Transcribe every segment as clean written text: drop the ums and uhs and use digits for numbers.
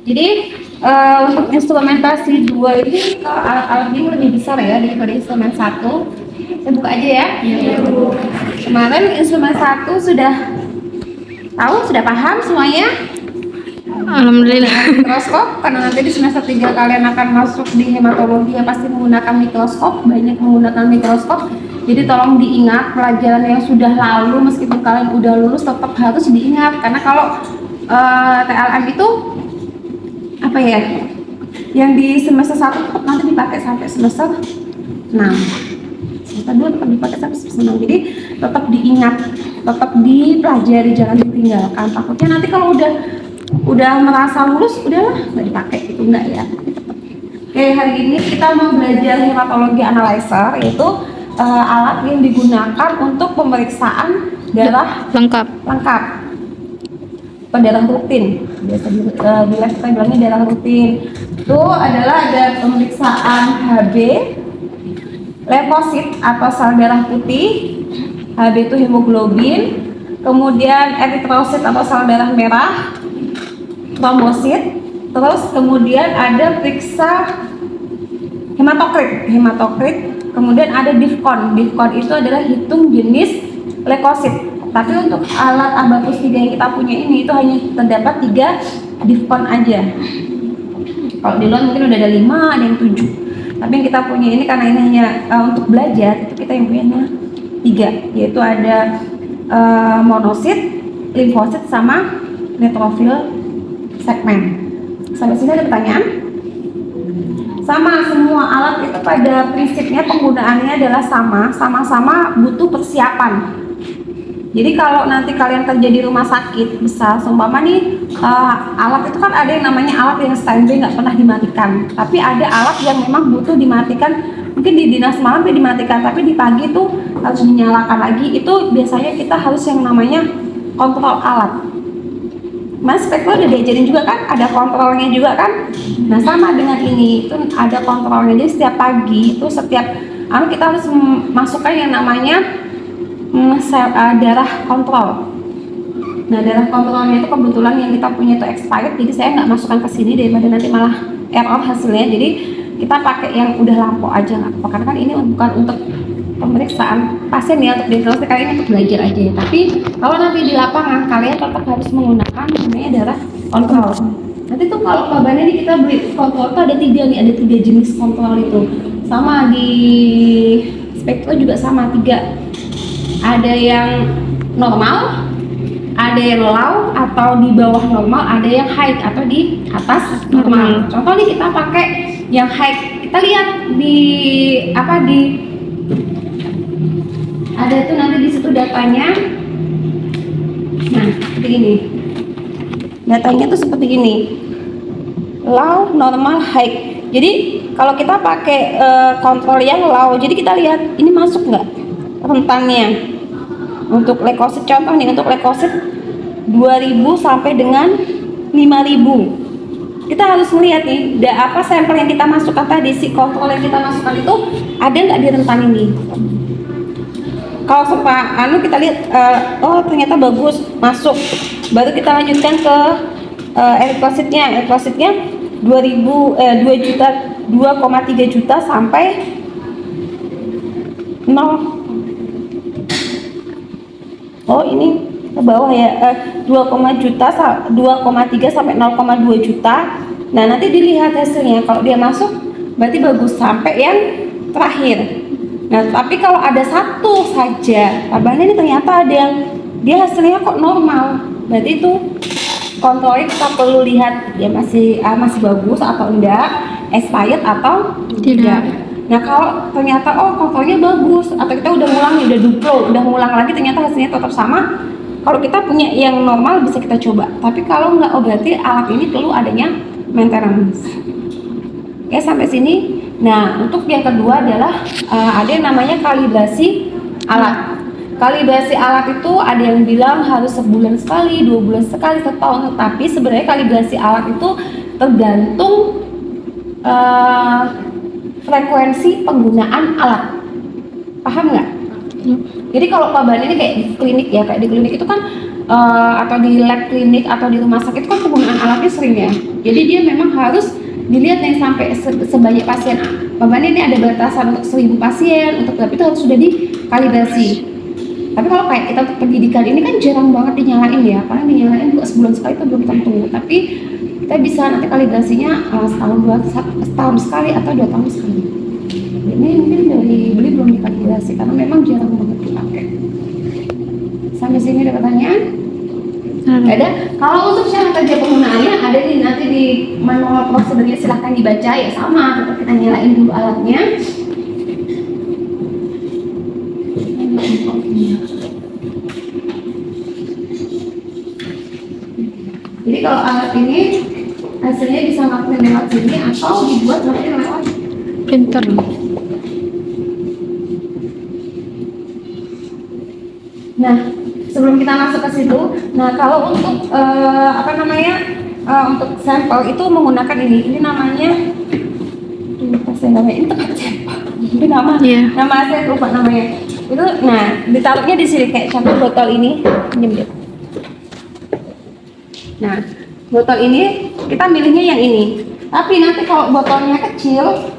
Jadi untuk instrumentasi 2 ini alat-alat ini lebih besar ya daripada instrumen 1. Saya buka aja ya. Kemarin instrumen 1 sudah tahu, sudah paham semuanya? Alhamdulillah. Mikroskop, karena nanti di semester 3 kalian akan masuk di hematologi yang pasti menggunakan mikroskop, banyak menggunakan mikroskop. Jadi tolong diingat pelajaran yang sudah lalu, meskipun kalian udah lulus tetap harus diingat, karena kalau TLM itu apa ya, yang di semester 1 tetap nanti dipakai sampai semester 6, semester 2 tetap dipakai sampai semester 6. Jadi tetap diingat, tetap dipelajari, jangan ditinggalkan. Takutnya nanti kalau udah merasa lulus udahlah nggak dipakai, itu enggak ya. Oke, hari ini kita mau belajar hematologi analyzer, yaitu alat yang digunakan untuk pemeriksaan darah Lengkap. atau darah rutin. Biasa di lab kita bilangnya darah rutin. Itu adalah ada pemeriksaan HB, leukosit atau sel darah putih, HB itu hemoglobin, kemudian eritrosit atau sel darah merah, trombosit, terus kemudian ada periksa hematokrit, kemudian ada DIFCON. DIFCON itu adalah hitung jenis leukosit. Tapi untuk alat Abacus 3 yang kita punya ini itu hanya terdapat 3 DIFCON aja. Kalau di luar mungkin udah ada 5, ada yang 7. Tapi yang kita punya ini karena ini hanya untuk belajar, itu kita yang punya 3, yaitu ada monosit, limfosit, sama neutrofil segmen. Sampai sini ada pertanyaan? Sama, semua alat itu pada prinsipnya penggunaannya adalah sama-sama butuh persiapan. Jadi kalau nanti kalian kerja di rumah sakit besar, seumpama nih alat itu kan ada yang namanya alat yang standby nggak pernah dimatikan. Tapi ada alat yang memang butuh dimatikan, mungkin di dinas malam ya dimatikan, tapi di pagi tuh harus dinyalakan lagi. Itu biasanya kita harus yang namanya kontrol alat. Mas Speklo udah diajarin juga kan, ada kontrolnya juga kan. Nah sama dengan ini, itu ada kontrolnya. Jadi setiap pagi itu kita harus masukkan yang namanya darah kontrol. Nah darah kontrolnya itu kebetulan yang kita punya itu expired, jadi saya nggak masukkan ke sini daripada nanti malah error hasilnya. Jadi kita pakai yang udah lampau aja, nggak apa-apa, karena kan ini bukan untuk pemeriksaan pasien ya, untuk diagnostik, kali ini untuk belajar aja ya. Tapi kalau nanti di lapangan kalian tetap harus menggunakan namanya darah kontrol. Nanti tuh kalau kabarnya ini kita beli kontrol tuh ada 3 nih, ada 3 jenis kontrol itu. Sama di Spektro juga sama 3. Ada yang normal, ada yang low atau di bawah normal, ada yang high atau di atas normal. Contoh nih kita pakai yang high, kita lihat di ada tuh nanti di situ datanya. Nah seperti ini, datanya tuh seperti ini, low, normal, high. Jadi kalau kita pakai kontrol yang low, jadi kita lihat ini masuk nggak rentannya. Untuk leukosit, contoh nih, untuk leukosit 2000 sampai dengan 5000. Kita harus melihat nih, sampel yang kita masukkan tadi, si kontrol yang kita masukkan itu ada nggak di rentan ini. Kalau kita lihat, oh ternyata bagus, masuk. Baru kita lanjutkan ke eritrositnya. Eritrositnya 2,3 juta sampai 0. Oh ini ke bawah ya, 2,3 sampai 0,2 juta. Nah nanti dilihat hasilnya, kalau dia masuk berarti bagus sampai yang terakhir. Nah tapi kalau ada satu saja kabarnya ini ternyata ada yang dia hasilnya kok normal, berarti itu kontrolnya kita perlu lihat dia masih bagus atau enggak, expired atau tidak. Nah kalau ternyata kontrolnya bagus, atau kita udah ngulang lagi ternyata hasilnya tetap sama, kalau kita punya yang normal bisa kita coba. Tapi kalau nggak, berarti alat ini perlu adanya maintenance. Oke sampai sini. Nah untuk yang kedua adalah ada yang namanya kalibrasi alat. Kalibrasi alat itu ada yang bilang harus sebulan sekali, 2 bulan sekali, setahun. Tapi sebenarnya kalibrasi alat itu tergantung frekuensi penggunaan alat. Paham nggak? Jadi kalau kabarnya ini kayak di klinik ya, kayak di klinik itu kan atau di lab klinik atau di rumah sakit kan penggunaan alatnya sering ya. Jadi dia memang harus dilihat nih sampai sebanyak pasien. Ini ada batasan untuk 1000 pasien, untuk lab itu harus sudah dikalibrasi. Tapi kalau kayak kita untuk pendidikan ini kan jarang banget dinyalain ya, karena dinyalain juga sebulan sekali itu belum tentu. Tapi kita bisa nanti kalibrasinya setahun sekali atau 2 tahun sekali. Ini mungkin dari beli belum dikalibrasi karena memang jarang banget dipakai. Sampai sini ada pertanyaan? Ada. Kalau untuk syarat kerja penggunaannya ada nanti di manual prosedurnya, silahkan dibaca ya, sama tetap kita nyalain dulu alatnya. Jadi kalau alat ini hasilnya bisa ngelakuin lewat sini atau dibuat ngelakuin lewat Pinter. Nah, sebelum kita masuk ke situ, nah kalau untuk untuk sampel itu menggunakan ini namanya, ini tempat sampel, itu nama saya lupa namanya. Itu, nah ditaruhnya di sini kayak contoh botol ini, nah botol ini kita milihnya yang ini. Tapi nanti kalau botolnya kecil,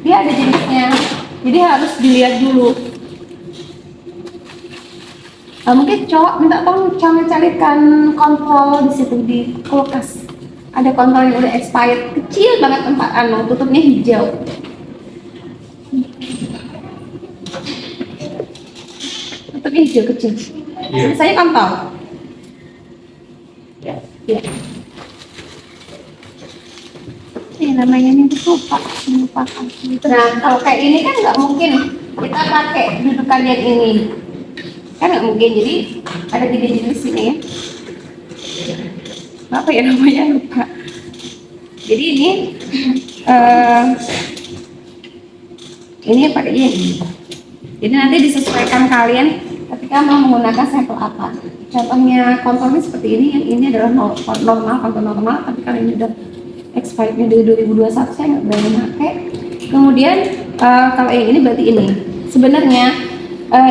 dia ada jenisnya, jadi harus dilihat dulu. Mungkin cowok minta tolong carikan kontrol di situ di kulkas. Ada kontrol yang udah expired, kecil banget tempat tutupnya hijau. Tutupnya hijau kecil. Saya kontrol. Ya. Namanya ini lupakan. Nah, kalau kayak ini kan nggak mungkin kita pakai dudukan yang ini. Kan nggak mungkin, jadi ada 3 jenis sini ya. Apa ya namanya, lupa. Jadi ini pakai ini. Jadi nanti disesuaikan kalian ketika mau menggunakan sampel apa. Contohnya kontrolnya seperti ini, yang ini adalah normal, kontrol normal, tapi kalau ini udah expirednya dari 2021 saya nggak berani pakai. Kemudian kalau yang ini berarti ini. Sebenarnya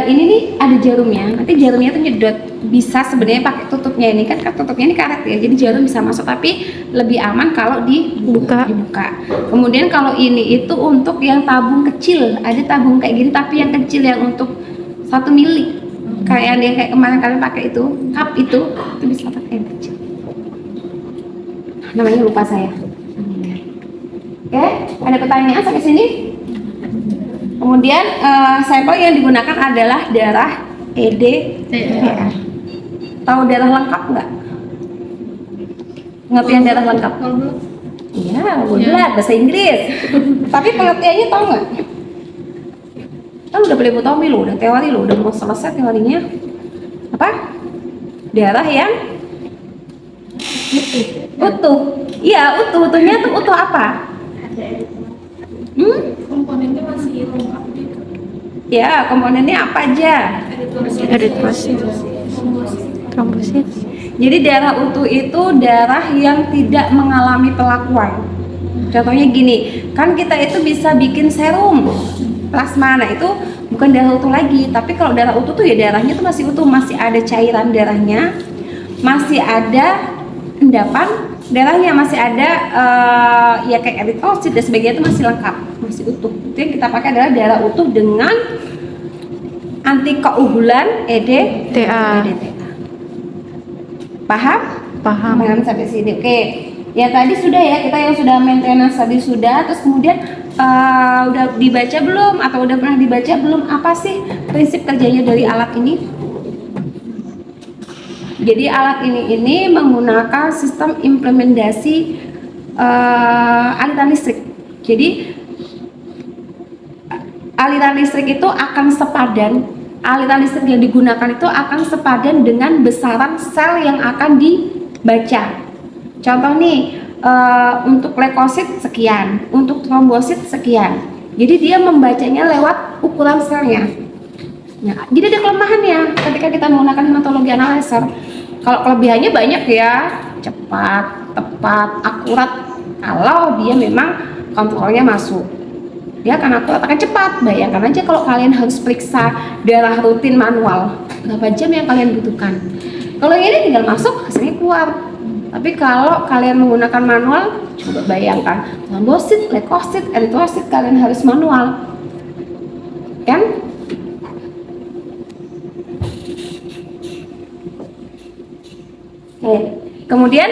ini nih ada jarumnya, nanti jarumnya tuh nyedot, bisa sebenarnya pakai tutupnya ini kan tutupnya ini karet ya, jadi jarum bisa masuk, tapi lebih aman kalau dibuka. Kemudian kalau ini itu untuk yang tabung kecil, ada tabung kayak gini tapi yang kecil yang untuk 1 mili, kayak yang kayak kemarin kalian pakai itu, cup itu bisa pakai yang kecil. Namanya lupa saya. Oke, ada pertanyaan sampai sini? Kemudian sampel yang digunakan adalah darah EDTA. Tahu darah lengkap nggak? Pengertian darah lengkap? Iya, bahasa Inggris. Tapi pengertiannya tahu nggak? Kan udah flebotomi lo, udah teori lo, udah mau selesai teorinya. Apa? Darah yang utuh. Iya, utuh. Utuhnya tuh utuh apa? Komponennya masih lengkap gitu. Ya, komponennya apa aja? Eritrosit, trombosit. Jadi darah utuh itu darah yang tidak mengalami pelakuan. Contohnya gini, kan kita itu bisa bikin serum plasma, nah itu bukan darah utuh lagi. Tapi kalau darah utuh tuh ya darahnya tuh masih utuh, masih ada cairan darahnya, masih ada endapan darahnya, masih ada ya kayak eritrosit dan sebagainya, itu masih lengkap, masih utuh. Itu yang kita pakai adalah darah utuh dengan anti keunggulan EDTA. Paham? Paham. Sampai sini. Oke. Ya tadi sudah ya, kita yang sudah maintenance tadi sudah, terus kemudian udah dibaca belum atau udah pernah dibaca belum apa sih prinsip kerjanya dari alat ini? Jadi alat ini menggunakan sistem implementasi aliran listrik. Jadi aliran listrik itu akan sepadan, aliran listrik yang digunakan itu akan sepadan dengan besaran sel yang akan dibaca. Contoh nih, untuk leukosit sekian, untuk trombosit sekian. Jadi dia membacanya lewat ukuran selnya. Nah, jadi ada kelemahannya ketika kita menggunakan hematologi analyzer. Kalau kelebihannya banyak ya, cepat, tepat, akurat. Kalau dia memang kontrolnya masuk, dia akan akurat, akan cepat. Bayangkan aja kalau kalian harus periksa darah rutin manual, berapa jam yang kalian butuhkan. Kalau yang ini tinggal masuk, hasilnya keluar. Tapi kalau kalian menggunakan manual, coba bayangkan trombosit, leukosit, eritrosit kalian harus manual, kan? Oke. Kemudian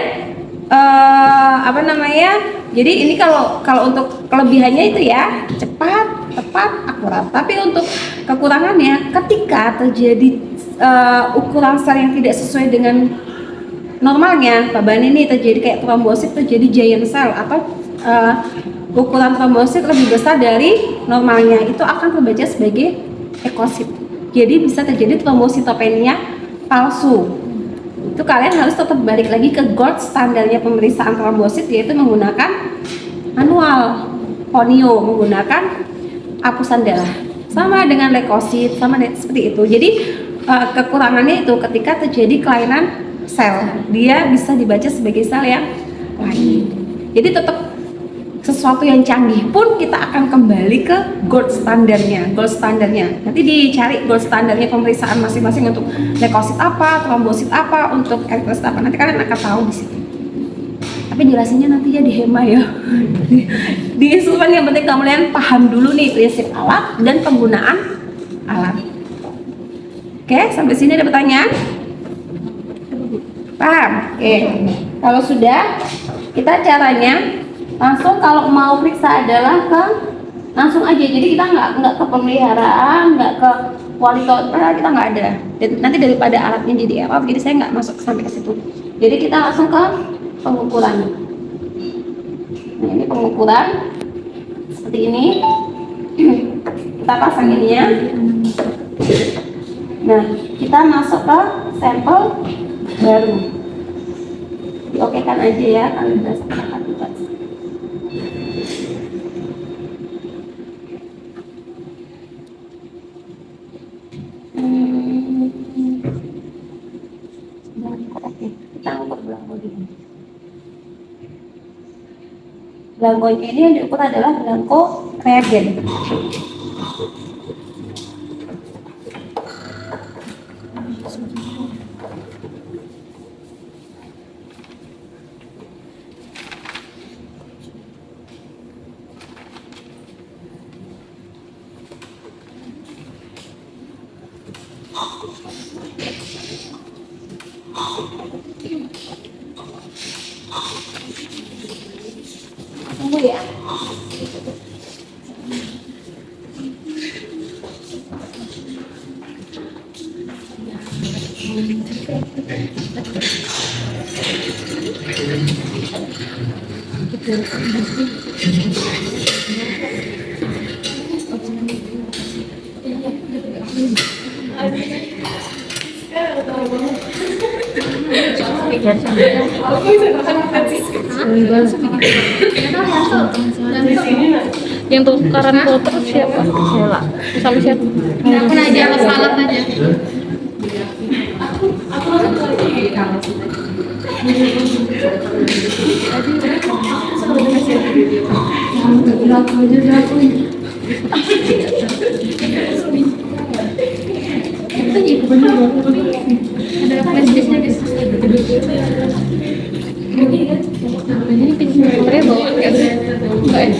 apa namanya? Jadi ini kalau untuk kelebihannya itu ya cepat, tepat, akurat. Tapi untuk kekurangannya, ketika terjadi ukuran sel yang tidak sesuai dengan normalnya, Pak Bani, ini terjadi kayak trombosit, terjadi giant cell atau ukuran trombosit lebih besar dari normalnya, itu akan terbaca sebagai leukosit. Jadi bisa terjadi trombositopenia palsu. Itu kalian harus tetap balik lagi ke gold standarnya pemeriksaan trombosit, yaitu menggunakan manual ponio, menggunakan hapusan darah. Sama dengan leukosit, sama seperti itu. Jadi kekurangannya itu ketika terjadi kelainan sel, dia bisa dibaca sebagai sel yang lain. Jadi tetap sesuatu yang canggih pun kita akan kembali ke gold standarnya. Nanti dicari gold standarnya pemeriksaan masing-masing untuk leukosit apa, trombosit apa, untuk eritrosit apa. Nanti kalian akan tahu di situ. Tapi jelasinnya nanti ya di HEMA ya. Di instrumen yang penting kalian paham dulu nih prinsip alat dan penggunaan alat. Oke, sampai sini ada pertanyaan? Paham? Oke. Kalau sudah, kita caranya langsung kalau mau periksa adalah langsung aja. Jadi kita nggak ke pemeliharaan, nggak ke kualitas, kita nggak ada. Dan nanti daripada alatnya jadi error, jadi saya nggak masuk sampai ke situ. Jadi kita langsung ke pengukuran. Nah, ini pengukuran seperti ini. Kita pasang ininya. Nah, kita masuk ke sampel baru. Diokekan aja ya, kalibrasi kapasitas. Oke, kita ukur belangko dulu. Belangkonya ini yang diukur adalah belangko reagen. Tunggu ya. Yang tukaran foto siapa? Sheila. Sama siapa? Aku aja ke salat aja. Ada flashdisknya guys. Ini pinternya bawa enggak?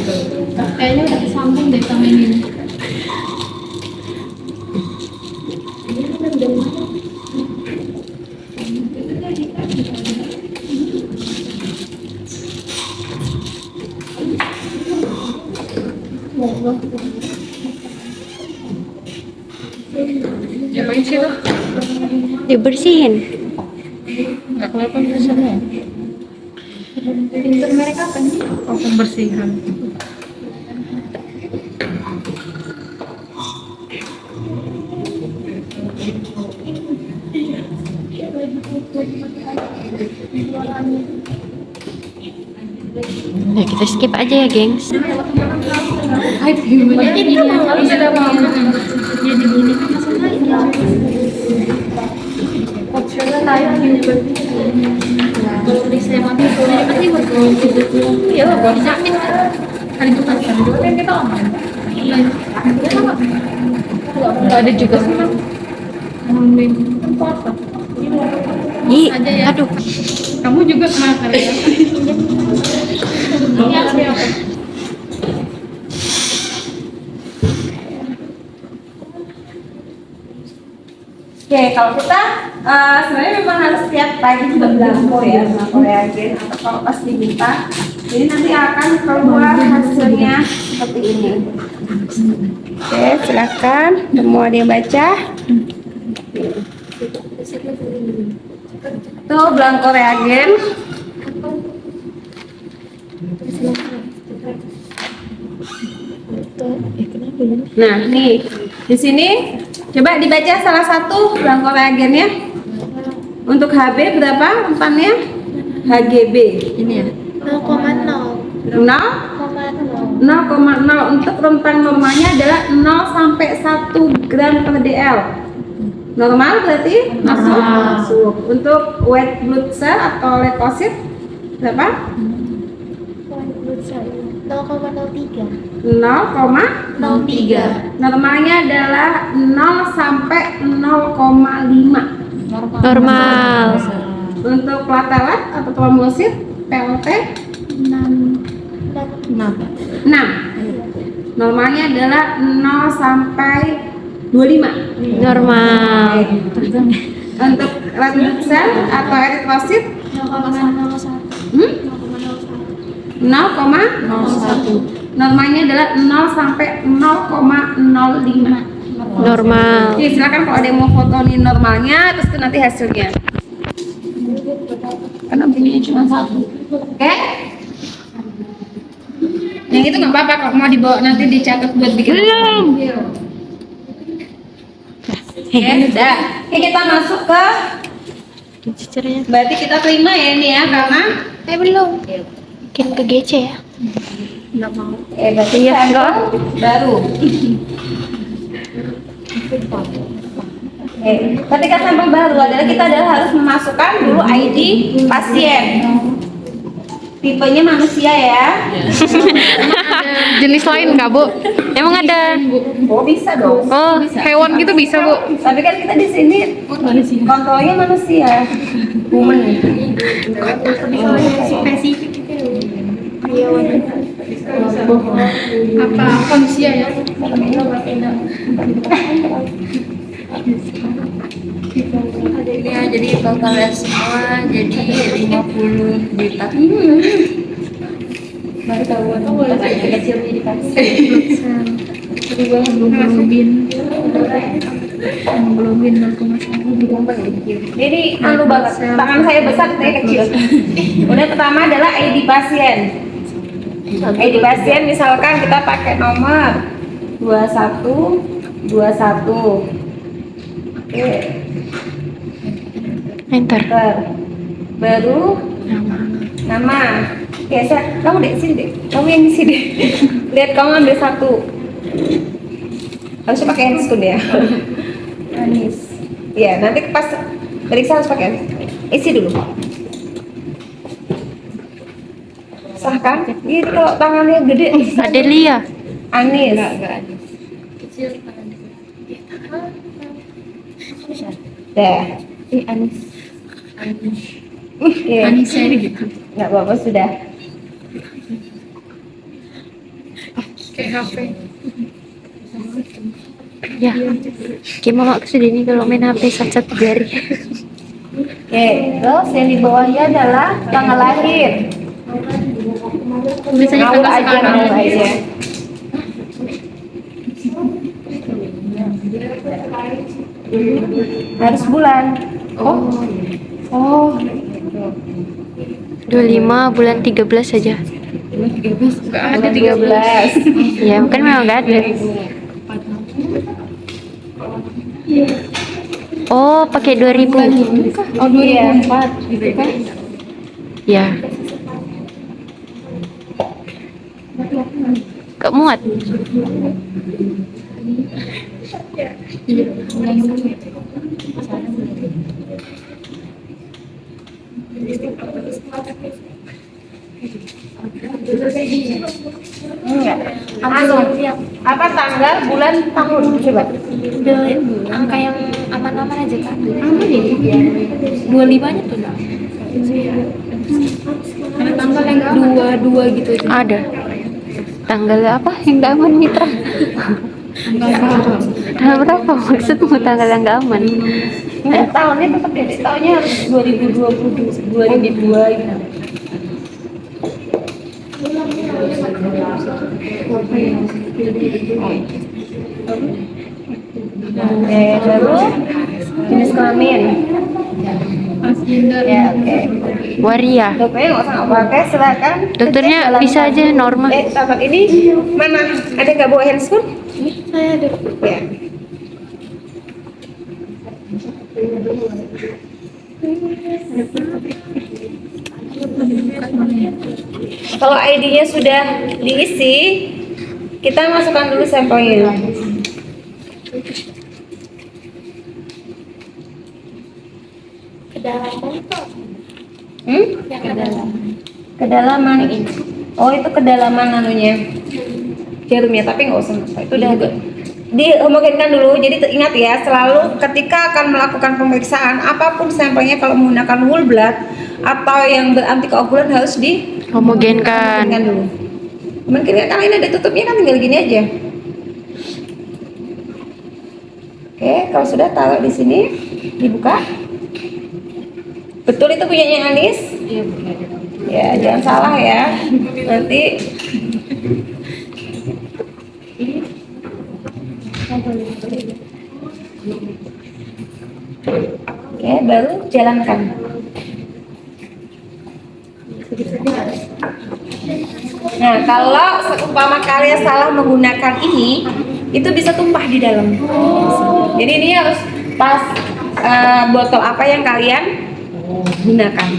Kayaknya udah kesambung deh sama ini. Ngapain sih lo? Dibersihin. Nggak kelihatan tulisannya. Pinter mereka apa nih? Oh, pembersihan. Nah, kita skip aja ya, gengs. Jadi gini, kalau sudah mau jadi gini kan maksudnya opsional lain juga. Kalau di saya mati, jadi pasti bergabung. Ya, buat sakit kan. Hari Jumat kan kita online. Nggak ada juga sih, Bang. Online tempat. Ih, aja ya. aduh. Kamu juga kena kali ya? Ini harus berapa? Oke, kalau kita sebenarnya memang harus tiap pagi juga belangko ya, belangko reagen atau kalau pas diminta. Jadi nanti akan keluar hasilnya seperti ini. Oke, silakan. Mau ada yang baca? Tuh belangko reagen. Nah, nih di sini coba dibaca salah satu belangko reagennya. Untuk HB berapa rentannya? HGB. Ini ya? 0,0. 0 0,0. 0,0 untuk rentan normalnya adalah 0 sampai 1 gram per dl. Normal berarti masuk. Masuk. Untuk white blood cell atau leukosit berapa? 0,03. 0,03. Normalnya adalah 0 sampai 0,5. Normal. Untuk platelet atau trombosit PLT 6. Normalnya adalah 0 sampai 25. Normal. Untuk red blood cell atau eritrosit 0,01. Normalnya adalah 0 sampai 0,05. Normal. Oke, silakan kalau ada yang mau fotoin normalnya, terus itu nanti hasilnya. Karena bunyinya cuma 1. Oke? Yang itu nggak apa-apa kalau mau dibawa nanti dicatat buat bikin. Belum. Oke, udah. Oke, kita masuk ke Cicernya. berarti kita terima ya ini ya karena Belum. Mungkin ke GC ya. berarti Iya, sampel baru. Ketika sampel baru adalah kita harus memasukkan dulu ID pasien. Tipenya manusia ya. Jenis lain kak Bu? Emang ada? Oh, bisa dong. Oh, hewan gitu bisa Bu? Tapi kan kita di sini kontrolnya manusia. Woman. Spesifik itu. Apa manusia ya? Ya, jadi totalnya semua jadi 50 juta. Baru tahu kecilnya dikasih. Hemoglobin 0,1. Jadi malu banget. Tangan saya besar, saya kecil. Udah pertama adalah ID pasien. ID pasien misalkan kita pakai nomor 2121. Oke. Enter. Baru nama. Oke, kamu di sini deh. Kamu yang di sini. Lihat kamu ambil satu. Harusnya pakai handscoon ya. Anis. Iya, nanti pas periksa harus pakai handscoon. Isi dulu. Sah kan? Gitu kalau tangannya gede. Adelia. Anis. Enggak Anis. Kecil kan. Dah. Anis. Iya. Anissa ini gitu. Nggak apa-apa sudah. Kayak HP. Ya. Gimana kesini nih kalau main HP sat-sat jari. Oke, terus yang di bawahnya adalah tanggal lahir. Biasanya Mau tanggal aja, sekarang. mau aja. Harus bulan. Oh, 25 bulan 13 saja. Enggak ada 13. Ya, kan memang enggak ada. Oh, pakai 2000. Oh, 2004 gitu kan? Ya. Gak muat. Enggak. Apa tanggal, bulan, tahun? Coba. Angka yang aman-aman aja Kak. Aman ya? 25-nya tuh Kak. Ada tanggal yang nggak 22 gitu. Ada. Tanggal apa yang nggak aman Mitra? Tanggal berapa maksudmu tanggal yang nggak aman? Enggak, tahunnya tetap deh. Tahunnya harus 2020, 2002 gitu. Lalu jenis kelamin. Ya, oke. Waria. Dokternya nggak usah pakai, silakan. Dokternya Cek bisa dalam- aja normal. Tempat ini mana? Ada nggak bawa handphone? Saya ada. Ya. Kalau ID-nya sudah diisi, kita masukkan dulu sampelnya. Kedalaman. Oh, itu kedalaman anunya. Jarumnya, tapi nggak usah. Itu udah agak dihomogenkan dulu. Jadi ingat ya, selalu ketika akan melakukan pemeriksaan apapun sampelnya, kalau menggunakan whole blood atau yang beranti keokulan harus Homogenkan. dihomogenkan dulu. Mungkin kan ini ada tutupnya, kan tinggal gini aja. Oke, kalau sudah taruh di sini, dibuka. Betul itu punyanya Anis? Iya, ya, jangan salah ya. Nanti oke, baru jalankan. Nah, kalau seumpama kalian salah menggunakan ini, itu bisa tumpah di dalam. Jadi ini harus pas botol apa yang kalian gunakan.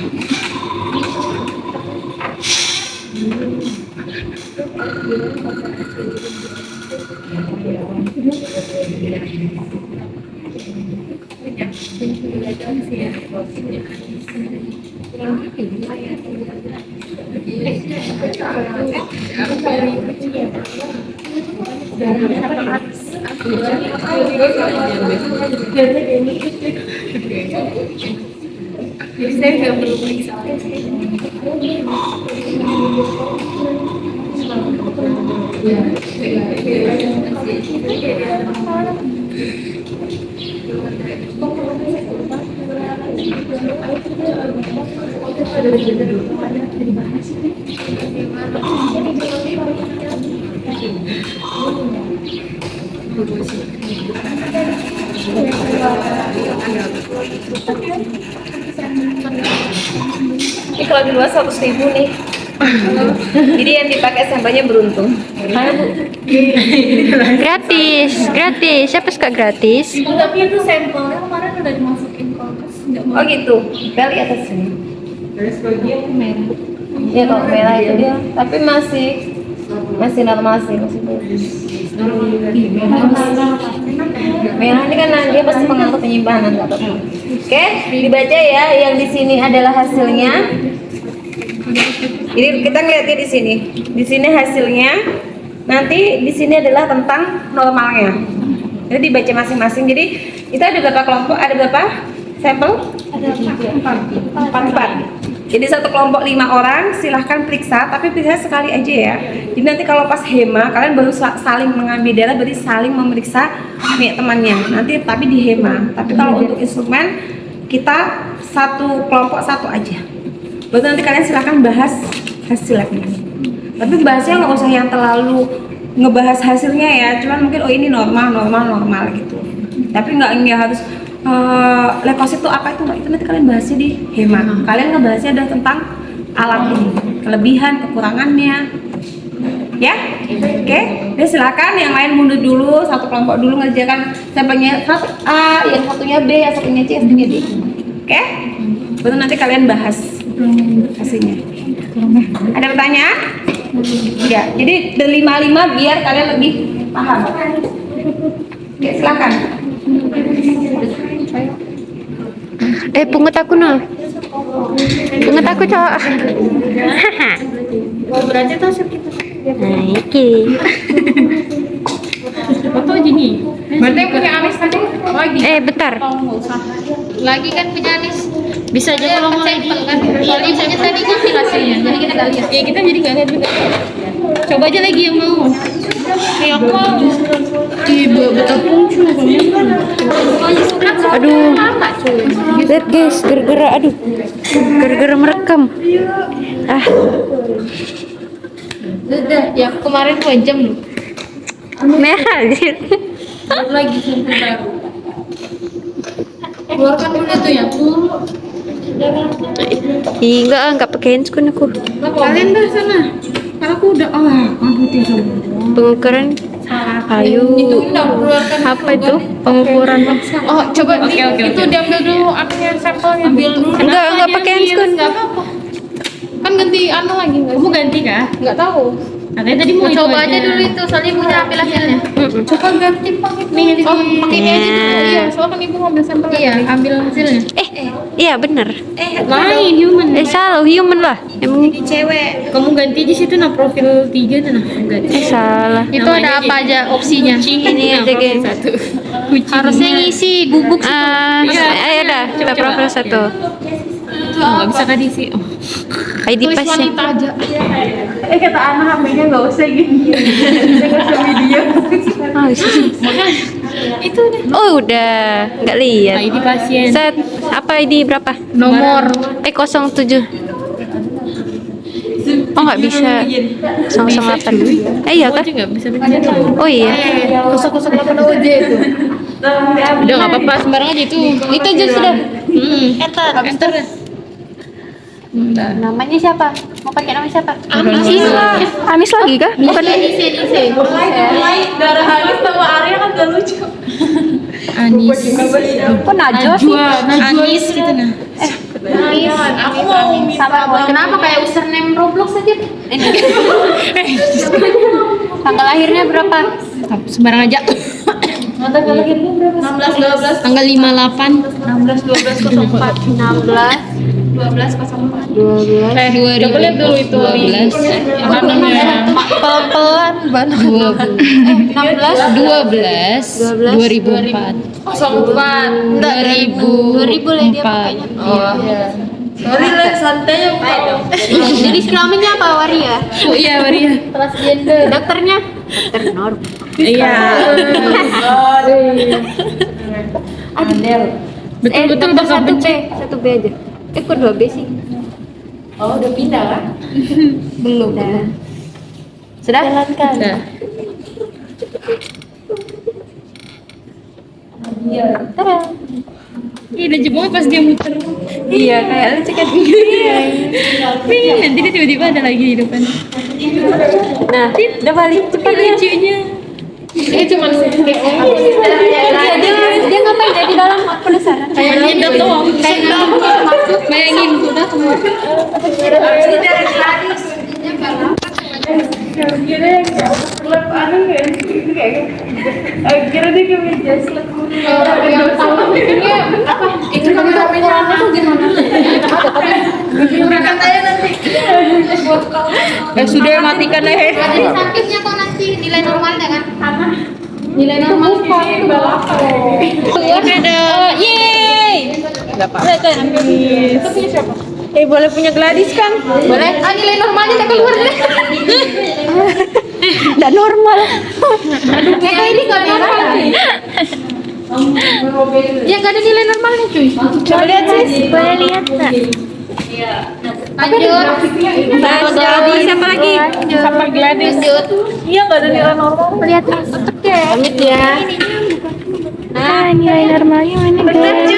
Jadi saya nggak perlu periksa. Ini kalau di luar 100.000 nih. Jadi yang dipakai sampelnya beruntung. Mana Bu? Gratis, gratis. Siapa suka gratis? Tapi itu sampelnya kemarin udah dimasukin kulkas, nggak mau. Oh gitu. Beli atas sini. Ya kalau merah itu dia, tapi masih normal sih, masih bagus. Merah ini kan dia pasti pengangkut penyimpanan, nggak apa-apa. Oke, dibaca ya. Yang di sini adalah hasilnya. Jadi kita ngeliatnya di sini. Di sini hasilnya. Nanti di sini adalah tentang normalnya. Jadi dibaca masing-masing. Jadi itu ada berapa kelompok? Ada berapa sampel? Ada 4. Jadi satu kelompok 5 orang, silahkan periksa, tapi periksa sekali aja ya. Jadi nanti kalau pas hema, kalian baru saling mengambil darah, berarti saling memeriksa nih temannya. Nanti tapi di hema. Tapi kalau untuk instrumen kita satu kelompok satu aja. Berarti nanti kalian silahkan bahas hasilnya. Tapi bahasnya nggak usah yang terlalu ngebahas hasilnya ya. Cuman mungkin oh ini normal gitu. Tapi nggak harus leukosit itu apa itu nggak, itu nanti kalian bahasnya di hema. Kalian ngebahasnya adalah tentang alat ini, kelebihan, kekurangannya, ya. Oke, jadi silakan yang lain mundur dulu, satu kelompok dulu ngerjakan sampelnya satu A, yang satunya B, yang satunya C, yang satunya D. Oke, baru nanti kalian bahas hasilnya. Ada pertanyaan? Enggak. Jadi dari 5 biar kalian lebih paham. Oke, silakan. Pungut aku nol. Ingat aku cowok. Haha. Berarti tuh kita. Nah, iki. Foto gini. Berarti yang punya alis tadi lagi. Bentar. Lagi kan punya alis. Bisa aja kalau mau lagi kan. Soalnya punya tadi kan hasilnya. Jadi kita nggak lihat. Ya kita jadi nggak lihat juga. Coba aja lagi yang mau. Kayak aku mau. Ibu betul muncul. Aduh. Lihat guys, gara-gara aduh. Gara-gara merekam. Ah, Udah, ya kemarin 2 jam loh. merah anjir. Lagi sampai baru. Keluarkan dulu tuh ya. Ih, enggak pakai handscoon aku. Kalian dah sana. Karena aku udah kan putih semua. Pengukuran. Ayo. Itu udah keluarkan. Apa itu? Pengukuran. Oh, coba itu diambil dulu apanya sampelnya. Ambil dulu. Enggak pakai handscoon. Enggak apa-apa. Kan ganti lagi enggak? Kamu ganti kah? Enggak tahu. Katanya tadi mau coba aja dulu itu, soalnya punya ambil hasilnya. Coba ganti pakai nih. Oh, pakai ini aja dulu. Iya, soalnya kan ibu ngambil sampel. Iya, ambil hasilnya. Iya benar. Lain human. Salah human lah. Emang Ini cewek. Kamu ganti di situ nah profil 3 nah. Ganti. salah. Itu ada apa aja opsinya? Ini aja geng. Harusnya ngisi gubuk situ. Ayo dah, coba profil 1. Enggak bisa kan diisi. ID Tulis pasnya. wanita aja. Kata anak HP-nya nggak usah gini. Nggak usah video. Itu deh. Oh udah, nggak lihat. ID pasien. Set, apa ID berapa? Nomor 07. Oh nggak bisa. 008. Iya kan? enggak bisa bikin. Oh iya. 008 OJ itu. Udah enggak apa-apa, sembarang aja itu. Itu aja sudah. Enter. Namanya siapa? Mau pakai nama siapa? Amis. Amis lagi kah? Bukan. Dice. Darah Anis sama Arya kan gak lucu. Anis. Kok Najwa sih? Anis gitu nah. Anis. Aku mau Sama kenapa kayak username Roblox aja? tanggal lahirnya berapa? Sembarang aja. Tanggal lahirnya berapa? 16 12. Tanggal 58. 16 12 04. 16 12 04. 12 Coba lihat dulu itu 12. pelan banget 12 2004. 04. 2000 lah dia pakainya. Sorry lah, santai ya Pak. Jadi kelaminnya apa Waria? Oh iya, Maria. Transgender. Dokternya? Dokter norm. Iya. Betul-betul bakal satu B, benci. satu B aja. Kok 2 B sih? Oh, udah pindah kan? Belum. Sudah? Jalankan. Udah. Ih, udah jebol pas dia muter. Iya, kayak lucu kan. Nih, nanti dia tiba-tiba ada lagi di depan. Nah, udah balik cepatnya. Lucunya. Ini cuma kayak Dia ngapain dia di dalam? Aku penasaran. kayak nyedot doang. Kayak masuk, bayangin udah semua. Kira dia kayak meja slip. Yang tahu bikinnya apa? Itu ukurannya tuh gimana? Katanya nanti. Sudah matikan deh. Ada di sampingnya kok nanti nilai normalnya kan? Nilai normal itu berapa? Ada. Yeay. Itu punya siapa? Boleh punya Gladys kan? Boleh. Nilai normalnya tak keluar deh. Nggak normal. Kayak ini nggak normal nih. Ya nggak ada nilai normalnya cuy. Coba lihat sih. Boleh lihat nggak? Lanjut. Gladys siapa lagi? Sama Gladys. Lanjut. Iya nggak ada nilai normal. Lihat Amit ya. Nah, nilai normalnya mana guys?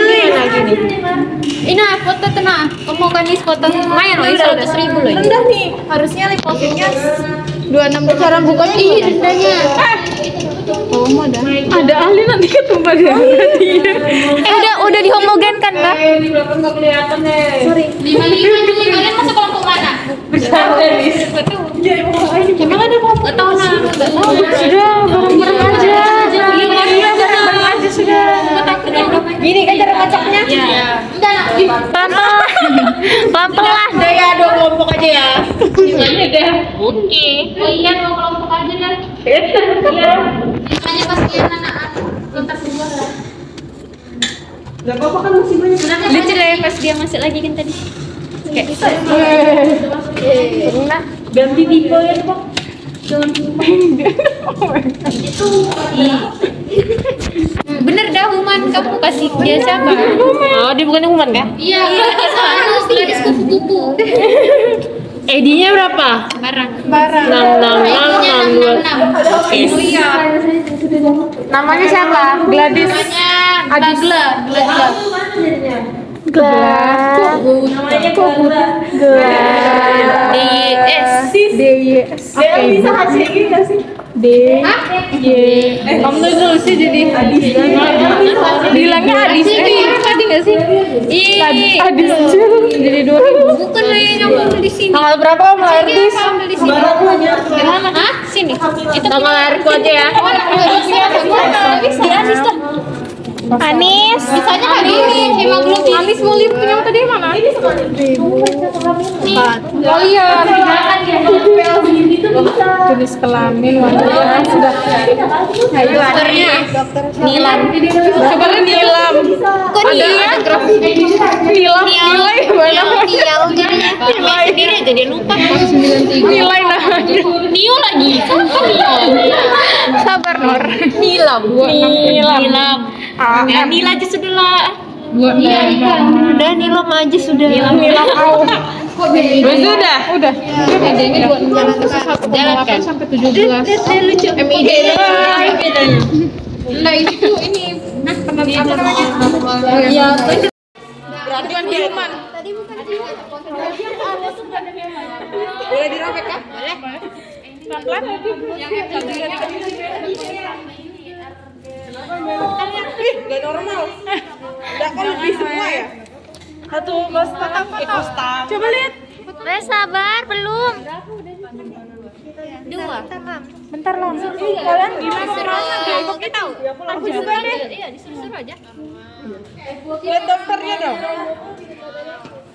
Ini foto tuh nah. Kamu kan nih foto lumayan loh, 100.000 loh. Rendah nih. Harusnya lipofinnya 26 cara bukanya ih rendahnya. Oh, ada. Ada ahli nanti ketumpah dia. Udah dihomogenkan kah? di belakang nggak kelihatan deh. Sorry. 55 juga kalian masuk kelompok mana? Emang ada kelompok? Gak tahu nah. Gak tahu. Sudah, bareng-bareng aja. Iya, bareng-bareng aja sudah. Gini kan cara ngacaknya? Iya. Udah. Pelan-pelan. ya. Oke. Oh iya, mau kelompok aja dah. Iya. Misalnya pas dia anak lintas sebuah lah. Gak apa-apa kan masih banyak. Lucu lah ya pas dia masuk lagi kan tadi. Kayak Ganti tipe ya Pak. bener dah Human, kamu kasih dia siapa? Oh, dia bukan Human kan? Iya, harus gadis kupu-kupu. ID-nya berapa? Barang. 66662. Oh iya. Namanya siapa? Gladys. Namanya Gla. Namanya Gla. DYS. Dia bisa kasih gini sih. Kamu tuh dulu sih jadi bilangnya Adis. Tadi nggak sih? Iya. Adis jadi 2000. Bukan lah yang nyambung di sini. Tanggal berapa kamu lahir, Dis? Ambil di sini. Gimana? Hah? Sini. Itu Tanggal lahirku aja ya. Oh, nggak bisa. Di Anis tuh. Anis. Bisanya hari ini. Emang belum di Anis mau lihat punya tadi mana? nih. Oh iya. Jenis kelamin wanita sudah. Dokternya Nilam. Sebenarnya Nilam. Kok Nilam? Nilam. Nilai mana? Nial jadinya. Nilai sendiri aja dia lupa. Nilai namanya. Nio lagi. Sabar Nur. Nilam. Nilam. Ya, Nila aja sudah lah. Udah Nilam aja sudah. Nilam au. Udah. Jalan kan. Sampai 17. Lucu. MID bedanya. Nah ini tuh ini. Nah apa namanya? Iya. Berarti kan Hilman. Boleh dirobek kan? Boleh. Pelan-pelan. Gak normal. Udah kan lebih semua ya? Satu kostam. Coba lihat. Sabar, belum. Dua. Bentar lah. Kalian gimana orangnya? Aku tahu. Aku juga deh. Iya disuruh aja. Lihat dokternya dong.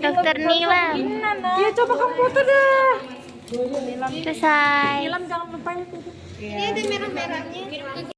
Dokter Nila. Iya coba kamu foto dah. Selesai. Ini ada merah-merahnya.